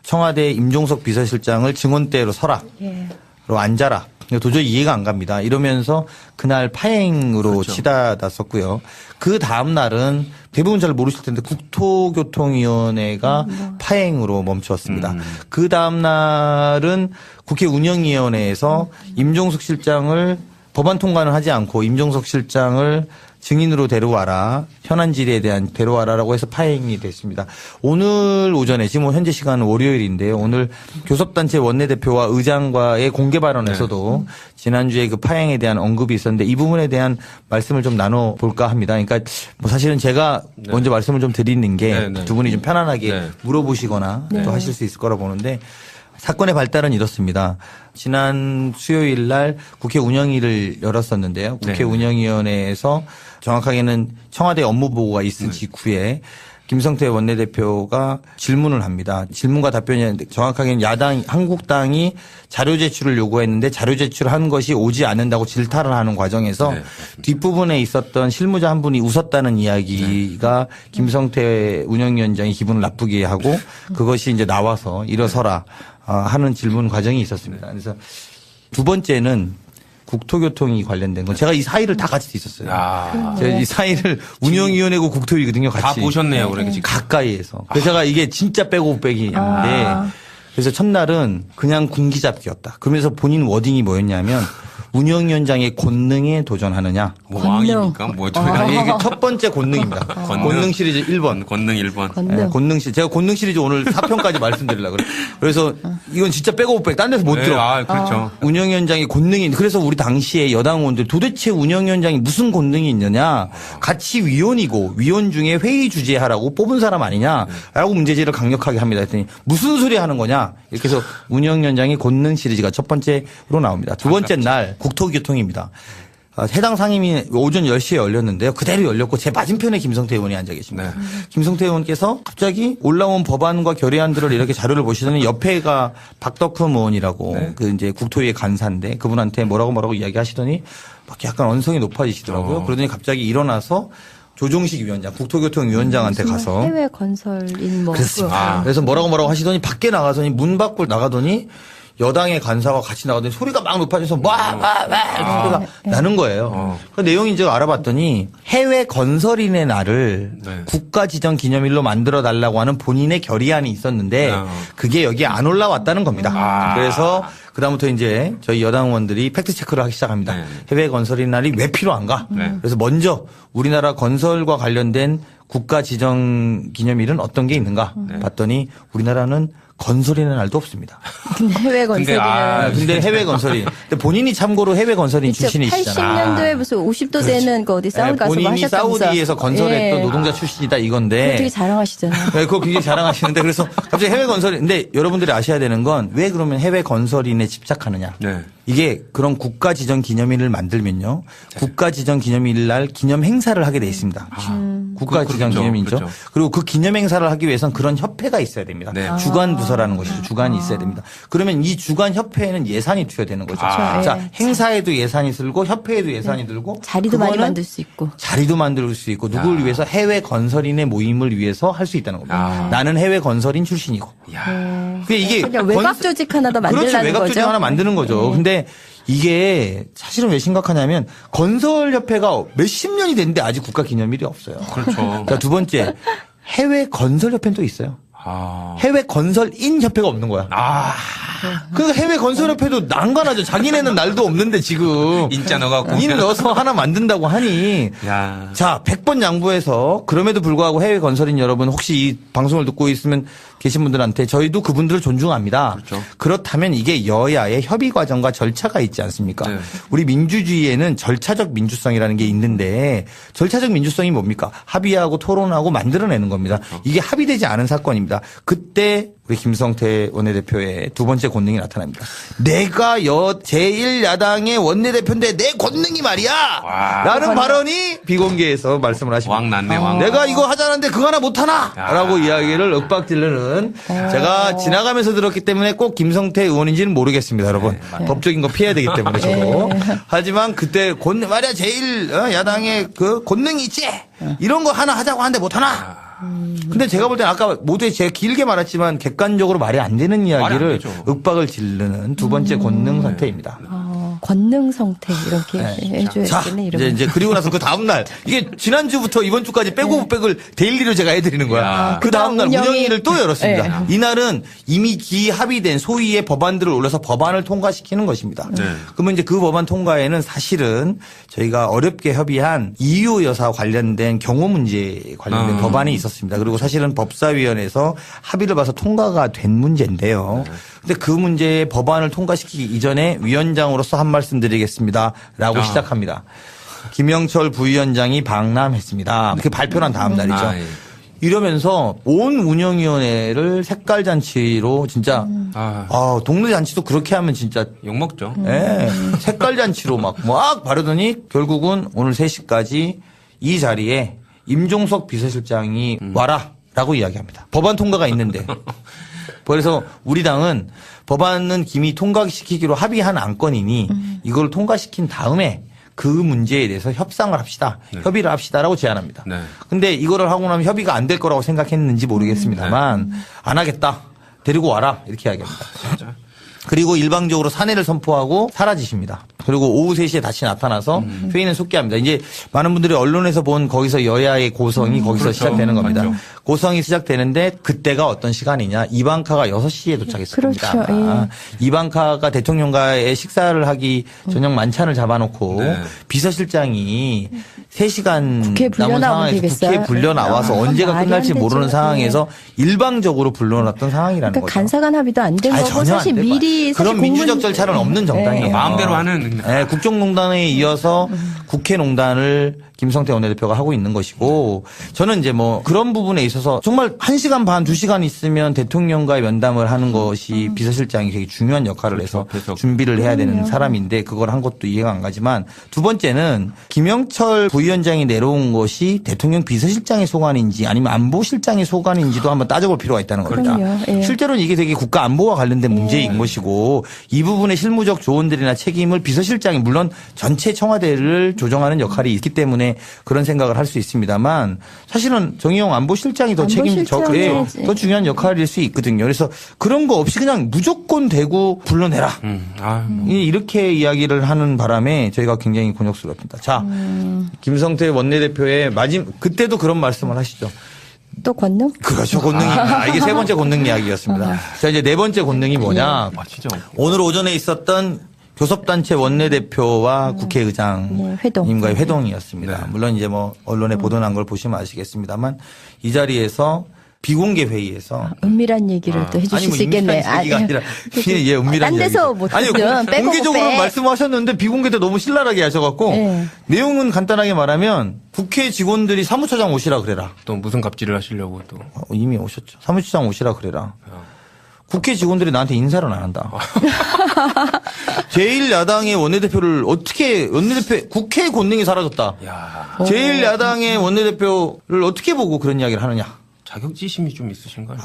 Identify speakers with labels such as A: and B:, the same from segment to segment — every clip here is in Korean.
A: 청와대 임종석 비서실장을 증언대로 서라. 로 앉아라. 도저히 이해가 안 갑니다. 이러면서 그날 파행으로
B: 그렇죠.
A: 치닫았었고요. 그 다음 날은 대부분 잘 모르실 텐데 국토교통위원회가 파행으로 멈추었습니다. 그 다음 날은 국회 운영위원회에서 임종석 실장을 법안 통과는 하지 않고 임종석 실장을 증인으로 데려와라. 현안 질의에 대한 데려와라라고 해서 파행이 됐습니다. 오늘 오전에 지금 현재 시간은 월요일인데요. 오늘 교섭단체 원내대표와 의장과의 공개 발언에서도 지난주에 그 파행에 대한 언급이 있었는데 이 부분에 대한 말씀을 좀 나눠볼까 합니다. 그러니까 뭐 사실은 제가 먼저 말씀을 좀 드리는 게 두 분이 좀 편안하게 물어보시거나 또 하실 수 있을 거라 보는데 사건의 발달은 이렇습니다. 지난 수요일 날 국회 운영위를 열었었는데요. 국회 운영위원회에서 정확하게는 청와대 업무보고가 있은 직후에 김성태 원내대표가 질문을 합니다. 질문과 답변이 정확하게는 야당 한국당이 자료 제출을 요구했는데 자료 제출한 것이 오지 않는다고 질타를 하는 과정에서 뒷부분에 있었던 실무자 한 분이 웃었다는 이야기가 김성태 운영위원장이 기분을 나쁘게 하고 그것이 이제 나와서 일어서라 하는 질문 과정이 있었습니다. 그래서 두 번째는 국토교통이 관련된 건 제가 이 사이를 다 같이 있었어요. 제가 이 사이를 운영위원회고 국토위거든요. 같이.
B: 다 보셨네요. 그러니까 지금.
A: 가까이에서. 그래서 제가 이게 진짜 빼고 빼기인데 그래서 첫날은 그냥 군기잡기였다. 그러면서 본인 워딩이 뭐였냐면 운영위원장의 권능에 도전하느냐.
B: 뭐 왕입니까? 뭐죠?
A: 이게 첫 번째 권능입니다. 권능 시리즈 1번.
B: 권능 1번.
A: 네, 권능 시리즈. 제가 권능 시리즈 오늘 4편까지 말씀드리려고 그래요. 그래서 이건 진짜 빼고 빼기. 딴 데서 못 들어.
B: 그렇죠.
A: 운영위원장의 권능이 그래서 우리 당시에 여당 의원들 도대체 운영위원장이 무슨 권능이 있느냐. 같이 위원이고 위원 중에 회의 주재하라고 뽑은 사람 아니냐라고 문제제기를 강력하게 합니다. 했더니 무슨 소리 하는 거냐. 이렇게 해서 운영위원장의 권능 시리즈가 첫 번째로 나옵니다. 두 번째 날 국토교통입니다. 해당 상임위 오전 10시에 열렸는데요. 그대로 열렸고 제 맞은편에 김성태 의원이 앉아 계십니다. 김성태 의원께서 갑자기 올라온 법안과 결의안들을 이렇게 자료를 보시더니 옆에가 박덕흠 의원이라고 그 이제 국토위의 간사인데 그분한테 뭐라고 이야기하시더니 막 약간 언성이 높아지시더라고요. 그러더니 갑자기 일어나서 조종식 위원장, 국토교통위원장한테 가서
C: 해외 건설인 뭐
A: 그렇습니다. 그래서 뭐라고 하시더니 밖에 나가더니 문 밖을 나가더니 여당의 간사와 같이 나가더니 소리가 막 높아져서 소리가 나는 거예요. 그 내용이 제가 알아봤더니 해외 건설인의 날을 국가지정기념일로 만들어 달라고 하는 본인의 결의안이 있었는데 그게 여기에 안 올라왔다는 겁니다. 그래서 그다음부터 이제 저희 여당 의원들이 팩트 체크를 하기 시작합니다. 해외 건설인 날이 왜 필요한가? 그래서 먼저 우리나라 건설과 관련된 국가지정기념일은 어떤 게 있는가? 봤더니 우리나라는 건설인의 날도 없습니다.
C: 근데 해외 건설이는
A: 근데 해외 건설인. 근데 본인이 참고로 해외 건설인 출신이시잖아.
C: 80년도에 무슨 50도 되는 거 어디 사우디 가서
A: 본인이
C: 하셨다면서.
A: 사우디에서 건설했던 노동자 출신이다 이건데.
C: 되게 자랑하시잖아요.
A: 네, 그거 굉장히 자랑하시는데 그래서 갑자기 해외 건설인. 근데 여러분들이 아셔야 되는 건 왜 그러면 해외 건설인에 집착하느냐. 이게 그런 국가지정기념일을 만들면요. 국가지정기념일 날 기념 행사를 하게 돼 있습니다. 국가지정기념일이죠.
B: 그렇죠.
A: 그리고 그 기념 행사를 하기 위해서는 그런 협회가 있어야 됩니다. 주관 부서라는 것이죠. 주관이 있어야 됩니다. 그러면 이 주관 협회에는 예산이 투여되는 거죠. 자, 행사에도 예산이 들고 협회에도 예산이 들고
C: 자리도 많이 만들 수 있고.
A: 자리도 만들 수 있고 누구를 위해서 해외 건설인의 모임을 위해서 할 수 있다는 겁니다. 나는 해외 건설인 출신이고. 이게
C: 그냥 외곽 조직 하나 더 만들라는
A: 그렇죠. 외곽
C: 거죠.
A: 조직 하나 만드는 거죠. 근데 이게 사실은 왜 심각하냐면 건설협회가 몇십 년이 됐는데 아직 국가기념일이 없어요.
B: 그렇죠.
A: 자, 두 번째 해외 건설협회는 또 있어요. 해외 건설인 협회가 없는 거야. 그 해외 건설협회도 난관하죠. 자기네는 날도 없는데 지금
B: 인자 넣어갖고
A: 인 넣어서 하나 만든다고 하니 자 100번 양보해서 그럼에도 불구하고 해외 건설인 여러분 혹시 이 방송을 듣고 있으면 계신 분들한테 저희도 그분들을 존중합니다.
B: 그렇죠.
A: 그렇다면 이게 여야의 협의 과정과 절차가 있지 않습니까? 우리 민주주의에는 절차적 민주성이라는 게 있는데 절차적 민주성이 뭡니까? 합의하고 토론하고 만들어내는 겁니다. 이게 합의되지 않은 사건입니다. 그때 우리 김성태 원내대표의 두 번째 권능이 나타납니다. 내가 제1야당의 원내대표인데 내 권능이 말이야! 라는 발언이 비공개에서 말씀을 하십니다.
B: 왕 났네, 왕.
A: 내가 이거 하자는데 그거 하나 못하나? 라고 이야기를 윽박지르는 제가 지나가면서 들었기 때문에 꼭 김성태 의원인지는 모르겠습니다, 여러분. 법적인 거 피해야 되기 때문에 저도. 하지만 그때 말이야 제1야당의 그 권능이 있지? 이런 거 하나 하자고 하는데 못하나? 근데 제가 볼 때는 아까 모두에 제가 길게 말했지만 객관적으로 말이 안 되는 이야기를
B: 되죠.
A: 윽박을 지르는 두 번째 권능 상태입니다.
C: 권능 상태 이렇게
A: 자,
C: 해줘야겠네. 이러면.
A: 이제 그리고 나서 그 다음날 이게 지난주부터 이번 주까지 빼고 백을 데일리로 제가 해드리는 거야.
B: 야.
A: 그 다음날
C: 운영이-
A: 운영위를 또 열었습니다. 이날은 이미 기합의된 소위의 법안들을 올려서 법안을 통과시키는 것입니다.
B: 네.
A: 그러면 이제 그 법안 통과에는 사실은 저희가 어렵게 협의한 이유 여사 관련된 경호 문제 관련된 법안이 있었습니다. 그리고 사실은 법사위원회에서 합의를 봐서 통과가 된 문제인데요. 근데 그 문제의 법안을 통과시키기 이전에 위원장으로서 한 말씀 드리겠습니다. 라고 시작합니다. 김영철 부위원장이 방남했습니다. 그 발표한 다음 날이죠.
B: 예.
A: 이러면서 온 운영위원회를 색깔 잔치로 진짜 동네 잔치도 그렇게 하면 진짜
B: 욕먹죠.
A: 예, 색깔 잔치로 막 바르더니 결국은 오늘 3시까지 이 자리에 임종석 비서실장이 와라라고 이야기합니다. 법안 통과가 있는데. 그래서 우리 당은 법안은 이미 통과시키기로 합의한 안건이니 이걸 통과시킨 다음에 그 문제에 대해서 협상을 합시다. 협의를 합시다라고 제안합니다.
B: 네.
A: 근데 이거를 하고 나면 협의가 안 될 거라고 생각했는지 모르겠습니다만 안 하겠다. 데리고 와라. 이렇게 이야기합니다.
B: 진짜.
A: 그리고 일방적으로 사내를 선포하고 사라지십니다. 그리고 오후 3시에 다시 나타나서 회의는 속기합니다. 이제 많은 분들이 언론에서 본 거기서 여야의 고성이 거기서
B: 그렇죠.
A: 시작되는 겁니다.
B: 맞죠.
A: 고성이 시작되는데 그때가 어떤 시간이냐. 이방카가 6시에 도착했습니다.
C: 그렇죠. 예.
A: 이방카가 대통령과의 식사를 하기 저녁 만찬을 잡아놓고
B: 네.
A: 비서실장이 3시간
C: 국회에 불려
A: 남은
C: 나오면
A: 상황에서
C: 되겠어요?
A: 국회에 불려 나와서
C: 아,
A: 언제가
C: 말이
A: 끝날지
C: 안 되죠.
A: 모르는 상황에서 일방적으로 불러놨던 상황이라는
C: 그러니까
A: 거죠.
C: 간사간 합의도 안 된
A: 아니,
C: 거고
A: 전혀 안
C: 사실
A: 될
C: 미리
A: 거야. 그런 민주적
C: 공문-
A: 절차는 없는 정당이에요.
C: 네.
B: 마음대로 하는.
A: 네, 국정농단에 이어서 국회농단을 김성태 원내대표가 하고 있는 것이고 저는 이제 그런 부분에 있어서 정말 1시간 반, 2시간 있으면 대통령과의 면담을 하는 것이 비서실장이 되게 중요한 역할을 해서
B: 그래서
A: 준비를 해야 되는 사람인데 그걸 한 것도 이해가 안 가지만 두 번째는 김영철 부위원장이 내려온 것이 대통령 비서실장의 소관인지 아니면 안보실장의 소관인지도 한번 따져볼 필요가 있다는 겁니다.
C: 그럼요. 예.
A: 실제로는 이게 되게 국가 안보와 관련된 문제인 것이고 이 부분의 실무적 조언들이나 책임을 비서실장이 물론 전체 청와대를 조정하는 역할이 있기 때문에 그런 생각을 할 수 있습니다만 사실은 정의용 안보실장이 더
C: 안보실장이지.
A: 더 중요한 역할일 수 있거든요. 그래서 그런 거 없이 그냥 무조건 대고 불러내라. 이렇게 이야기를 하는 바람에 저희가 굉장히 곤욕스럽습니다. 자, 김성태 원내대표의 그때도 그런 말씀을 하시죠.
C: 또 권능?
A: 그렇죠. 권능입니다. 이게 세 번째 권능 이야기였습니다. 자, 이제 네 번째 권능이 뭐냐.
B: 진짜.
A: 오늘 오전에 있었던 교섭단체 원내대표와 국회의장님과의 회동이었습니다. 물론 이제 언론에 보도난 걸 보시면 아시겠습니다만 이 자리에서 비공개 회의에서
C: 은밀한 얘기를 또 해주실 수 있겠네.
A: 은밀한 얘기가 아니라 예, 은밀한
C: 딴 데서
A: 이야기죠.
C: 못
A: 아니요,
C: 듣는 빼고
A: 공개적으로
C: 빼.
A: 말씀하셨는데 비공개 때 너무 신랄하게 하셔갖고
C: 네.
A: 내용은 간단하게 말하면 국회 직원들이 사무처장 오시라 그래라.
B: 또 무슨 갑질을 하시려고 또.
A: 이미 오셨죠. 사무처장 오시라 그래라. 국회 직원들이 나한테 인사를 안 한다. 제1야당의 원내대표를 국회 권능이 사라졌다.
B: 야,
A: 제1야당의 원내대표를 어떻게 보고 그런 이야기를 하느냐.
B: 자격지심이 좀 있으신가요?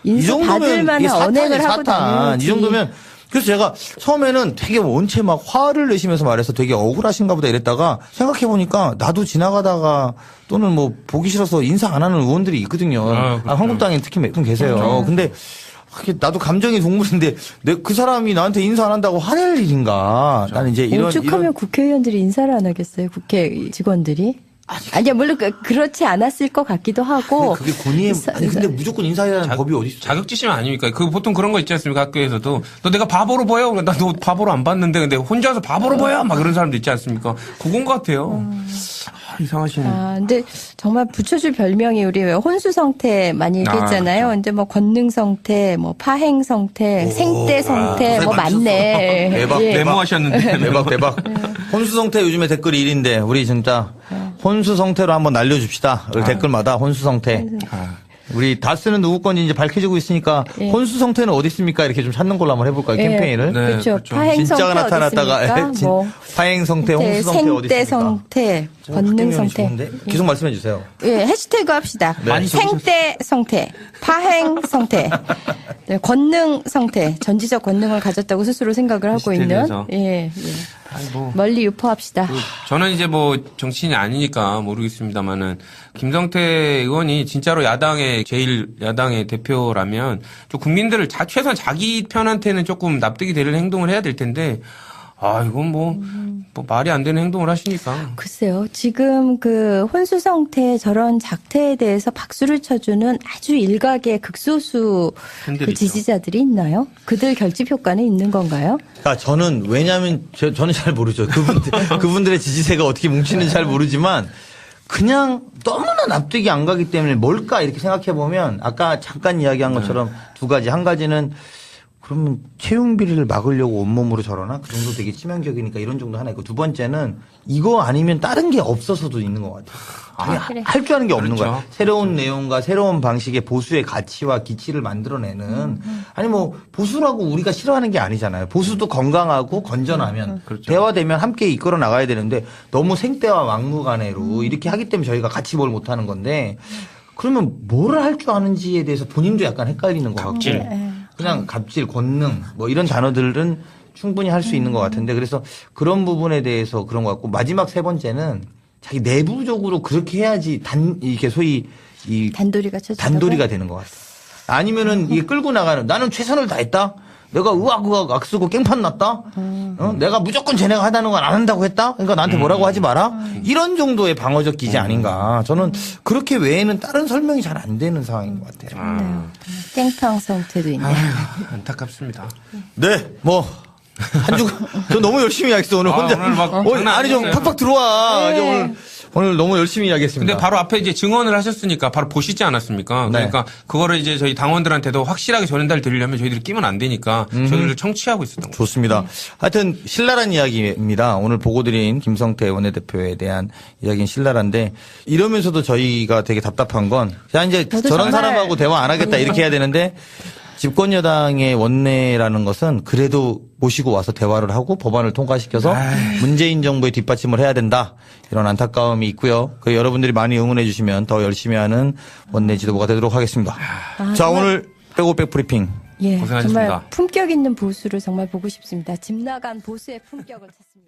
C: 인사 받을
A: 이게
C: 만한 언행을 하고
A: 사탄.
C: 다녀야지.
A: 이 정도면 그래서 제가 처음에는 되게 원체 막 화를 내시면서 말해서 되게 억울하신가 보다 이랬다가 생각해 보니까 나도 지나가다가 또는 보기 싫어서 인사 안 하는 의원들이 있거든요.
B: 그렇죠.
A: 한국당에 특히 몇 분 계세요. 근데 나도 감정이 동물인데 그 사람이 나한테 인사 안 한다고 화낼 일인가. 나는 이제
C: 오죽하면 국회의원들이 인사를 안 하겠어요. 국회 직원들이. 아니야 물론 그렇지 않았을 것 같기도 하고.
A: 그게 권위에 근데 무조건 인사해야 하는 법이 어디 있어?
B: 자격지심 아닙니까? 보통 그런 거 있지 않습니까? 학교에서도 너 내가 바보로 보여? 나 너 바보로 안 봤는데 근데 혼자서 바보로 보여? 막 그런 사람도 있지 않습니까? 그건 것 같아요. 이상하신.
C: 근데 정말 붙여줄 별명이 우리 왜 혼수 성태 많이 얘기했잖아요.
B: 그렇죠.
C: 근데 권능 성태, 파행 성태, 생태 성태, 많네.
A: 대박,
C: 예.
B: 메모하셨는데.
A: 대박. 혼수성태 요즘에 댓글이 1인데 우리 진짜 혼수성태로 한번 날려줍시다. 댓글마다 혼수성태. 우리 다스는 누구 건지 이제 밝혀지고 있으니까 혼수성태는 어디 있습니까? 이렇게 좀 찾는 걸로 한번 해볼까요? 캠페인을.
B: 네,
C: 그렇죠.
B: 그렇죠.
C: 파행 성태
A: 진짜가 나타났다가
C: 어디 있습니까?
A: 파행성태, 혼수성태 어디
C: 생태
A: 있습니까?
C: 성태, 권능 성태.
A: 계속 말씀해 주세요.
C: 예, 해시태그 합시다.
A: 네.
C: 생태 성태, 파행 성태, 권능 성태, 전지적 권능을 가졌다고 스스로 생각을 하고 있는.
B: 해시태그에서.
C: 예.
B: 뭐.
C: 멀리 유포합시다.
B: 저는 이제 뭐 정치인이 아니니까 모르겠습니다만은 김성태 의원이 진짜로 야당의 제일 야당의 대표라면 좀 국민들을 최소한 자기 편한테는 조금 납득이 되는 행동을 해야 될 텐데 이건 뭐 말이 안 되는 행동을 하시니까.
C: 글쎄요. 지금 그 혼수성태 저런 작태에 대해서 박수를 쳐주는 아주 일각의 극소수
B: 팬들이
C: 그
B: 있죠.
C: 지지자들이 있나요? 그들 결집 효과는 있는 건가요?
A: 그러니까 저는 왜냐하면 저는 잘 모르죠. 그분들의 지지세가 어떻게 뭉치는지 잘 모르지만 그냥 너무나 납득이 안 가기 때문에 뭘까 이렇게 생각해 보면 아까 잠깐 이야기한 것처럼 두 가지. 한 가지는 그러면 채용 비리를 막으려고 온몸으로 저러나? 그 정도 되게 치명적이니까 이런 정도 하나 있고 두 번째는 이거 아니면 다른 게 없어서도 있는 것 같아요.
C: 그래.
A: 할 줄 아는 게 없는
B: 그렇죠.
A: 거야. 새로운 내용과 새로운 방식의 보수의 가치와 기치를 만들어내는 아니 뭐 보수라고 우리가 싫어하는 게 아니잖아요. 보수도 건강하고 건전하면
B: 그렇죠.
A: 대화되면 함께 이끌어 나가야 되는데 너무 생떼와 막무가내로 이렇게 하기 때문에 저희가 같이 뭘 못하는 건데 그러면 뭐를 할 줄 아는지에 대해서 본인도 약간 헷갈리는 것 같고
B: 갑질.
A: 그냥 갑질, 권능 뭐 이런 단어들은 충분히 할 수 있는 것 같은데 그래서 그런 부분에 대해서 그런 것 같고 마지막 세 번째는 자기 내부적으로 그렇게 해야지 이게 소위 이
C: 단도리가 쳐져.
A: 단도리가 되는 것 같아. 아니면은 이게 끌고 나가는 나는 최선을 다했다. 내가 의학의학 악쓰고 깽판 났다. 내가 무조건 쟤네가 하다는 건 안 한다고 했다. 그러니까 나한테 뭐라고 하지 마라. 이런 정도의 방어적 기제 아닌가. 저는 그렇게 외에는 다른 설명이 잘 안 되는 상황인 것 같아요.
C: 땡팡 성태도 있네.
B: 안타깝습니다.
A: 네, 뭐. 한 주, 저 너무 열심히 이야기했어, 오늘 혼자.
B: 오늘 막 장난
A: 아니, 좀
B: 아니었어요.
A: 팍팍 들어와.
C: 네.
A: 이제 오늘 너무 열심히 이야기했습니다.
B: 근데 바로 앞에 이제 증언을 하셨으니까 바로 보시지 않았습니까?
A: 네.
B: 그러니까 그거를 이제 저희 당원들한테도 확실하게 전달 드리려면 저희들이 끼면 안 되니까 저희들도 청취하고 있었던 거죠.
A: 좋습니다. 하여튼 신랄한 이야기입니다. 오늘 보고드린 김성태 원내대표에 대한 이야기는 신랄한데 이러면서도 저희가 되게 답답한 건 야, 이제
C: 저도
A: 저런
C: 정말
A: 사람하고 대화 안 하겠다 이렇게 해야 되는데 집권 여당의 원내라는 것은 그래도 모시고 와서 대화를 하고 법안을 통과시켜서 문재인 정부의 뒷받침을 해야 된다. 이런 안타까움이 있고요. 그 여러분들이 많이 응원해 주시면 더 열심히 하는 원내 지도부가 되도록 하겠습니다. 자,
C: 정말.
A: 오늘 빼고백 브리핑.
C: 예,
B: 고생하셨습니다.
C: 정말 품격 있는 보수를 정말 보고 싶습니다. 집 나간 보수의 품격을 찾습니다.